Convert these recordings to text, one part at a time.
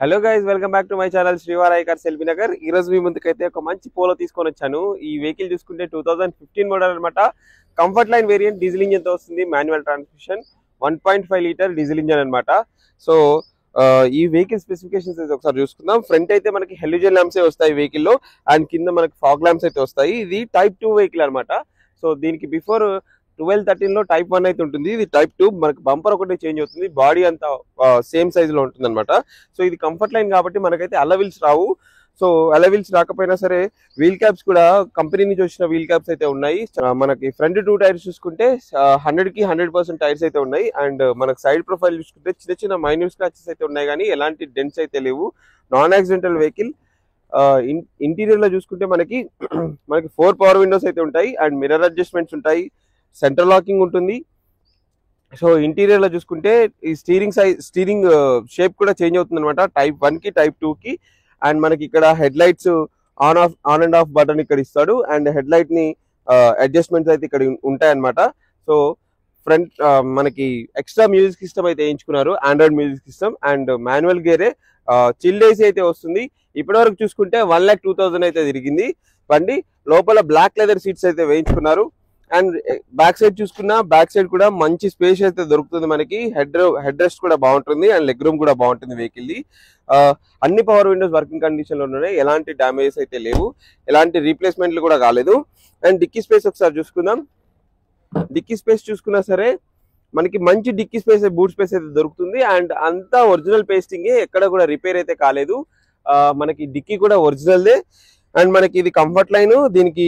Hello guys, welcome back to my channel శ్రీవారాయ్ cars LB Nagar. ఈ రోజు మీ ముందుకైతే ఒక మంచి పోలో తీసుకొని వచ్చాను. ఈ వెహికల్ చూసుకుంటే 2015 మోడల్ అనమాట. Comfort line variant, diesel engine తో వస్తుంది, manual transmission, 1.5 litre diesel engine అనమాట. సో ఈ వెహికల్ స్పెసిఫికేషన్స్ అయితే ఒకసారి చూసుకుందాం. ఫ్రంట్ అయితే మనకి హెలోజన్ ల్యాంప్స్ వస్తాయి వెహికల్ లో, అండ్ కింద మనకి ఫాగ్ ల్యాంప్స్ అయితే వస్తాయి. ఇది టైప్ 2 వెహికల్ అనమాట. సో దీనికి బిఫోర్ 1213 లో టైప్ 1 అయితే ఉంటుంది. ఇది టైప్ 2. మనకి బంపర్ ఒకటి చేంజ్ అవుతుంది, బాడీ అంతా సేమ్ సైజ్ లో ఉంటుంది అనమాట. సో ఇది కంఫర్ట్ లైన్ కాబట్టి మనకైతే అలవిల్స్ రావు. సో అలవిల్స్ రాకపోయినా సరే వీల్ క్యాప్స్ కూడా కంపెనీ నుంచి వచ్చిన వీల్ క్యాప్స్ అయితే ఉన్నాయి. మనకి ఫ్రంట్ 2 టైర్స్ చూసుకుంటే 100కి 100% టైర్స్ అయితే ఉన్నాయి. అండ్ మనకి సైడ్ ప్రొఫైల్ చూసుకుంటే చిన్న చిన్న మైన్యూట్ స్క్రాచెస్ అయితే ఉన్నాయి, కానీ ఎలాంటి డెంట్స్ అయితే లేవు. Non accidental vehicle. ఇంటీరియర్ లో చూసుకుంటే మనకి 4 పవర్ విండోస్ అయితే ఉంటాయి, అండ్ మిర్రర్ అడ్జస్ట్మెంట్స్ ఉంటాయి, సెంట్రల్ లాకింగ్ ఉంటుంది. సో ఇంటీరియర్ లో చూసుకుంటే ఈ స్టీరింగ్ షేప్ కూడా చేంజ్ అవుతుంది అనమాట, టైప్ 1 కి టైప్ 2 కి. అండ్ మనకి ఇక్కడ head lights on and off button ఇక్కడ ఇస్తాడు, అండ్ హెడ్ లైట్ ని అడ్జస్ట్మెంట్స్ అయితే ఇక్కడ ఉంటాయి అనమాట. సో ఫ్రంట్ మనకి ఎక్స్ట్రా మ్యూజిక్ సిస్టమ్ అయితే వేయించుకున్నారు, Android music system, and manual గేరే. చిల్డ్ ఏసీ అయితే వస్తుంది. ఇప్పటి వరకు చూసుకుంటే 1,02,000 అయితే తిరిగింది బండి. లోపల బ్లాక్ లెదర్ సీట్స్ అయితే వేయించుకున్నారు. అండ్ బ్యాక్ సైడ్ చూసుకున్నా, బ్యాక్ సైడ్ కూడా మంచి స్పేస్ అయితే దొరుకుతుంది మనకి. హెడ్ రెస్ట్ కూడా బాగుంటుంది, అండ్ లెగ్ రూమ్ కూడా బాగుంటుంది వెహికల్ ది. అన్ని పవర్ విండోస్ వర్కింగ్ కండిషన్ లో ఉన్నాయి, ఎలాంటి డ్యామేజెస్ అయితే లేవు, ఎలాంటి రీప్లేస్మెంట్లు కూడా కాలేదు. అండ్ డిక్కీ స్పేస్ ఒకసారి చూసుకుందాం. డిక్కీ స్పేస్ చూసుకున్నా సరే మనకి మంచి డిక్కీ స్పేస్, బూట్ స్పేస్ అయితే దొరుకుతుంది. అండ్ అంతా ఒరిజినల్ పేస్టింగ్, ఎక్కడ కూడా రిపేర్ అయితే కాలేదు. మనకి డిక్కీ కూడా ఒరిజినల్దే. అండ్ మనకి ఇది కంఫర్ట్ లైన్. దీనికి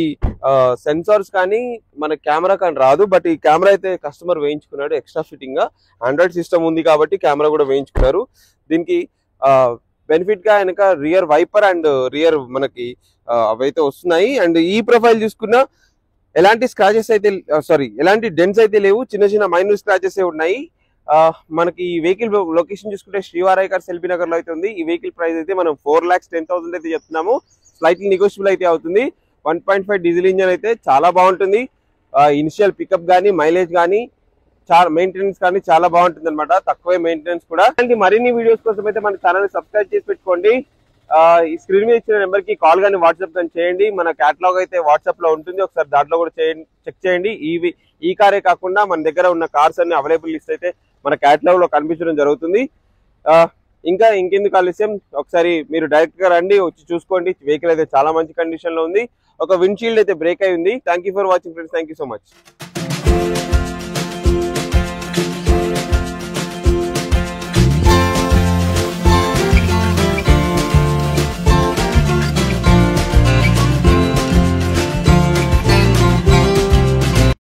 సెన్సార్స్ కానీ మన కెమెరా కానీ రాదు, బట్ ఈ కెమెరా అయితే కస్టమర్ వేయించుకున్నాడు ఎక్స్ట్రా ఫిట్టింగ్ గా. ఆండ్రాయిడ్ సిస్టమ్ ఉంది కాబట్టి కెమెరా కూడా వేయించుకున్నారు. దీనికి బెనిఫిట్ గా వెనక రియర్ వైపర్ అండ్ రియర్ మనకి అవైతే వస్తున్నాయి. అండ్ ఈ ప్రొఫైల్ చూసుకున్నా ఎలాంటి స్క్రాచెస్ అయితే ఎలాంటి డెంట్స్ అయితే లేవు, చిన్న చిన్న మైనూర్ స్క్రాచెస్ ఉన్నాయి. మనకి ఈ వెహికల్ లొకేషన్ చూసుకుంటే శ్రీవారాయ్ కార్స్ ఎల్బీ నగర్ లో అయితే ఉంది. ఈ వెహికల్ ప్రైస్ అయితే మనం 4,10,000 అయితే చెప్తున్నాము. స్లైట్లీ నెగోషియబుల్ అయితే అవుతుంది. 1.5 డీజిల్ ఇంజన్ అయితే చాలా బాగుంటుంది. ఇనిషియల్ పికప్ కానీ, మైలేజ్ కానీ, చాలా మెయింటెనెన్స్ కానీ చాలా బాగుంటుంది అనమాట, తక్కువే మెయింటెనెన్స్ కూడా. అలాంటి మరిన్ని వీడియోస్ కోసం అయితే మన ఛానల్ సబ్స్క్రైబ్ చేసి పెట్టుకోండి. ఈ స్క్రీన్ మీద ఇచ్చిన నెంబర్ కి కాల్ కానీ వాట్సాప్ కానీ చేయండి. మన క్యాటలాగ్ అయితే వాట్సాప్ లో ఉంటుంది, ఒకసారి దాంట్లో కూడా చెక్ చేయండి. ఈ కారే కాకుండా మన దగ్గర ఉన్న కార్స్ అన్ని అవైలబుల్ లిస్ట్ అయితే మన క్యాటలాగ్ లో కనిపించడం జరుగుతుంది. ఇంకెందుకు ఆలస్యం, ఒకసారి మీరు డైరెక్ట్ గా రండి, వచ్చి చూసుకోండి. వెహికల్ అయితే చాలా మంచి కండిషన్ లో ఉంది. ఒక విండ్ షీల్డ్ అయితే బ్రేక్ అయి ఉంది. Thank you for watching friends. Thank you so much.